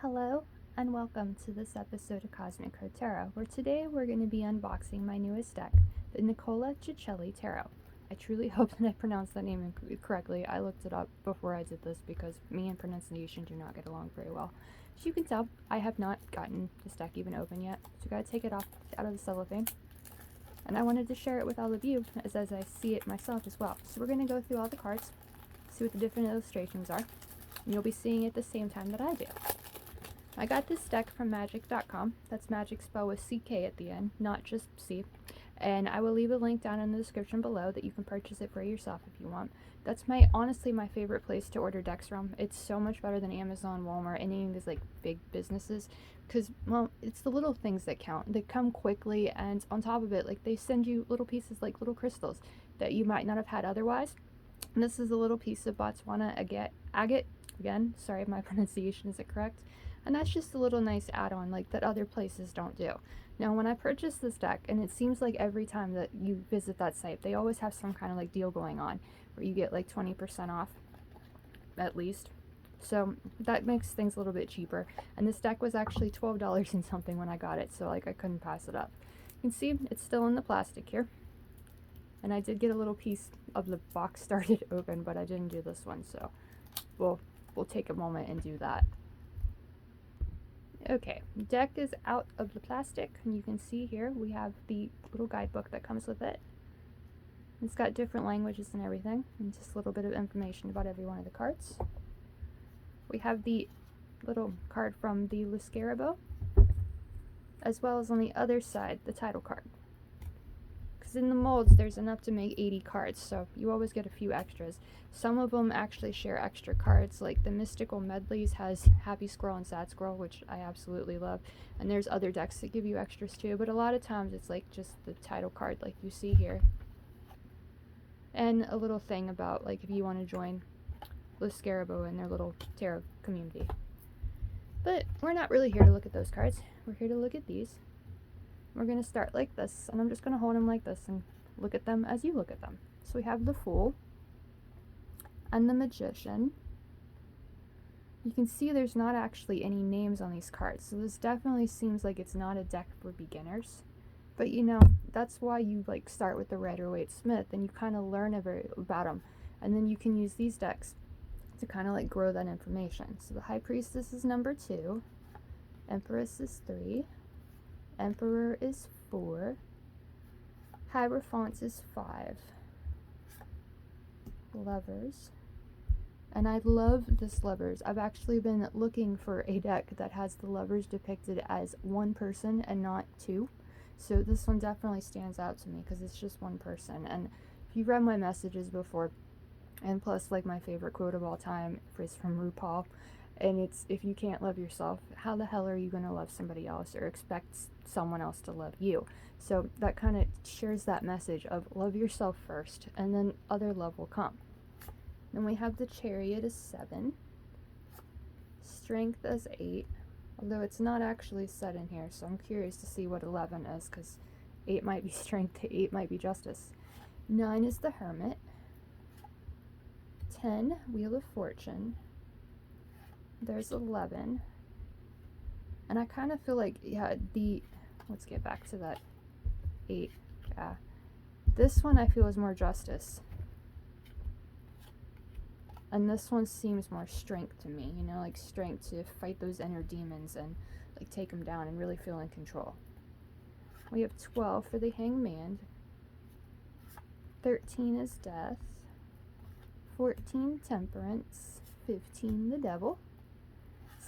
Hello and welcome to this episode of Cosmic Tarot, where today we're going to be unboxing my newest deck, the Ceccoli Tarot. I truly hope that I pronounced that name correctly. I looked it up before I did this because me and pronunciation do not get along very well. As you can tell, I have not gotten this deck even open yet, so I gotta take it out of the cellophane. And I wanted to share it with all of you as I see it myself as well. So we're going to go through all the cards, see what the different illustrations are, and you'll be seeing it at the same time that I do. I got this deck from magic.com. That's magic spelled with CK at the end, not just C. And I will leave a link down in the description below that you can purchase it for yourself if you want. That's honestly my favorite place to order decks from. It's so much better than Amazon, Walmart, any of these like big businesses, because, well, it's the little things that count. They come quickly, and on top of it, like, they send you little pieces like little crystals that you might not have had otherwise. And this is a little piece of Botswana agate. Again, sorry if my pronunciation isn't correct. And that's just a little nice add-on like that other places don't do. Now, when I purchased this deck, and it seems like every time that you visit that site, they always have some kind of like deal going on where you get like 20% off at least. So that makes things a little bit cheaper. And this deck was actually $12 and something when I got it, so like I couldn't pass it up. You can see it's still in the plastic here. And I did get a little piece of the box started open, but I didn't do this one, so we'll take a moment and do that. Okay, deck is out of the plastic, and you can see here we have the little guidebook that comes with it. It's got different languages and everything, and just a little bit of information about every one of the cards. We have the little card from the Scarabo, as well as on the other side, the title card. Because in the molds, there's enough to make 80 cards, so you always get a few extras. Some of them actually share extra cards, like the Mystical Medleys has Happy Squirrel and Sad Squirrel, which I absolutely love. And there's other decks that give you extras too, but a lot of times it's like just the title card like you see here. And a little thing about like if you want to join Scarabo and their little tarot community. But we're not really here to look at those cards. We're here to look at these. We're going to start like this, and I'm just going to hold them like this and look at them as you look at them. So we have the Fool and the Magician. You can see there's not actually any names on these cards, so this definitely seems like it's not a deck for beginners. But you know, that's why you like start with the Rider-Waite-Smith, and you kind of learn about them, and then you can use these decks to kind of like grow that information. So the High Priestess is number 2, Empress is 3, Emperor is 4, Hierophant is 5, Lovers, and I love this Lovers. I've actually been looking for a deck that has the Lovers depicted as one person and not two, so this one definitely stands out to me because it's just one person. And if you've read my messages before, and plus like my favorite quote of all time is from RuPaul, and it's, if you can't love yourself, how the hell are you going to love somebody else or expect someone else to love you? So that kind of shares that message of love yourself first, and then other love will come. Then we have the Chariot as 7, Strength as 8, although it's not actually said in here, so I'm curious to see what 11 is, because 8 might be Strength, 8 might be Justice. 9 is the Hermit, 10, Wheel of Fortune, there's 11, and I kind of feel like, yeah, let's get back to that 8, yeah, this one I feel is more Justice, and this one seems more Strength to me, you know, like strength to fight those inner demons and like take them down and really feel in control. We have 12 for the Hangman, 13 is Death, 14 Temperance, 15 the Devil,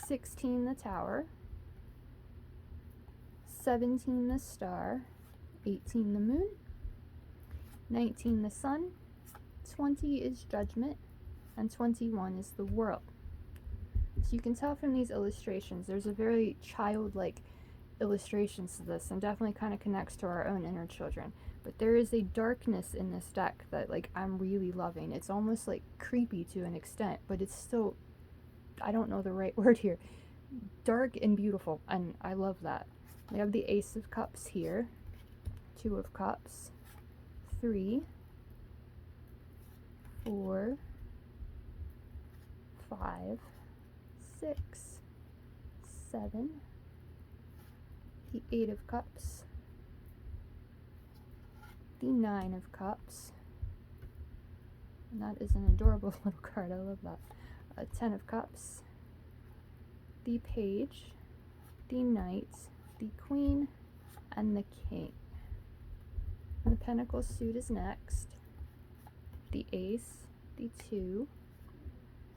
16 the Tower, 17 the Star, 18 the Moon, 19 the Sun, 20 is Judgment, and 21 is the World. So you can tell from these illustrations there's a very childlike illustrations to this, and definitely kind of connects to our own inner children. But there is a darkness in this deck that like I'm really loving. It's almost like creepy to an extent, but it's still, I don't know the right word here, dark and beautiful, and I love that. We have the Ace of Cups here, 2 of Cups, 3, 4, 5, 6, 7, the 8 of Cups, the 9 of Cups, and that is an adorable little card, I love that, 10 of Cups, the Page, the Knight, the Queen, and the King. And the Pinnacle Suit is next, the Ace, the 2,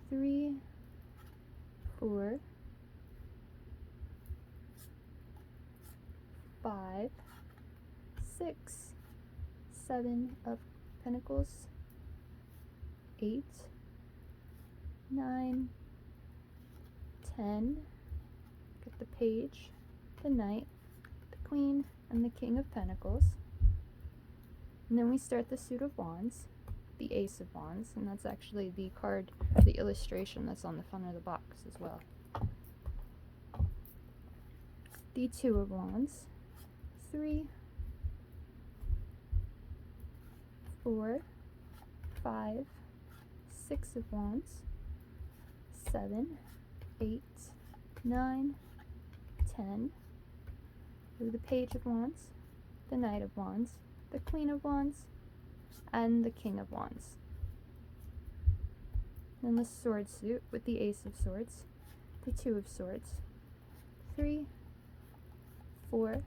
3, 4, 5, 6, 7 of Pentacles, 8, 9, 10, get the Page, the Knight, the Queen, and the King of Pentacles. And then we start the Suit of Wands, the Ace of Wands, and that's actually the card, the illustration that's on the front of the box as well. The 2 of Wands, 3, 4, 5, 6 of Wands, 7, 8, 9, 10, the Page of Wands, the Knight of Wands, the Queen of Wands, and the King of Wands. Then the Sword Suit with the Ace of Swords, the 2 of Swords, 3, 4,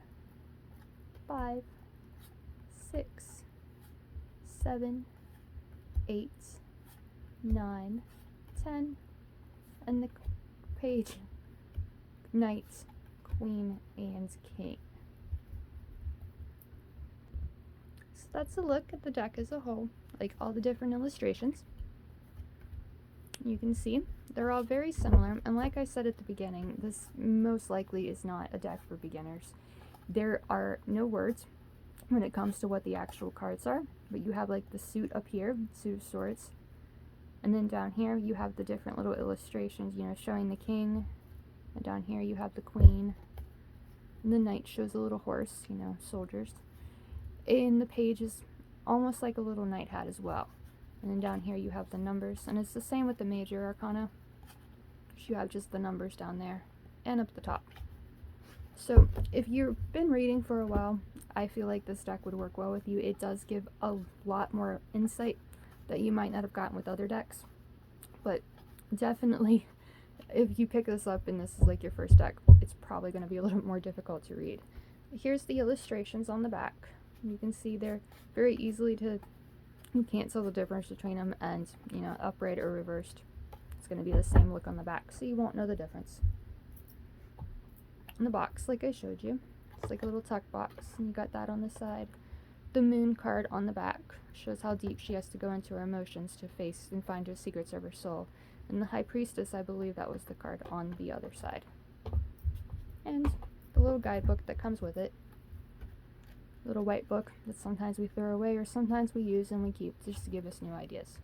5, 6, 7, 8, 9, 10, and the Page, Knight, Queen, and King. So that's a look at the deck as a whole, like all the different illustrations. You can see they're all very similar, and like I said at the beginning, this most likely is not a deck for beginners. There are no words when it comes to what the actual cards are, but you have like the suit up here, Suit of Swords, and then down here you have the different little illustrations, you know, showing the King, and down here you have the Queen, and the Knight shows a little horse, you know, soldiers, and the Page is almost like a little knight hat as well. And then down here you have the numbers, and it's the same with the Major Arcana. You have just the numbers down there and up the top. So if you've been reading for a while, I feel like this deck would work well with you. It does give a lot more insight that you might not have gotten with other decks, but definitely if you pick this up and this is like your first deck, it's probably going to be a little more difficult to read. Here's the illustrations on the back. You can see they're very easily to, you can't tell the difference between them, and you know, upright or reversed, it's going to be the same look on the back, so you won't know the difference. In the box, like I showed you, it's like a little tuck box, and you got that on the side. The Moon card on the back shows how deep she has to go into her emotions to face and find her secrets of her soul. And the High Priestess, I believe that was the card on the other side. And the little guidebook that comes with it. Little white book that sometimes we throw away or sometimes we use and we keep just to give us new ideas.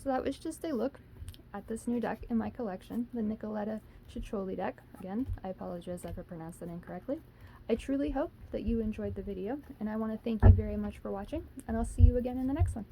So that was just a look at this new deck in my collection, the Nicoletta Ceccoli deck. Again, I apologize if I pronounced that incorrectly. I truly hope that you enjoyed the video, and I want to thank you very much for watching, and I'll see you again in the next one.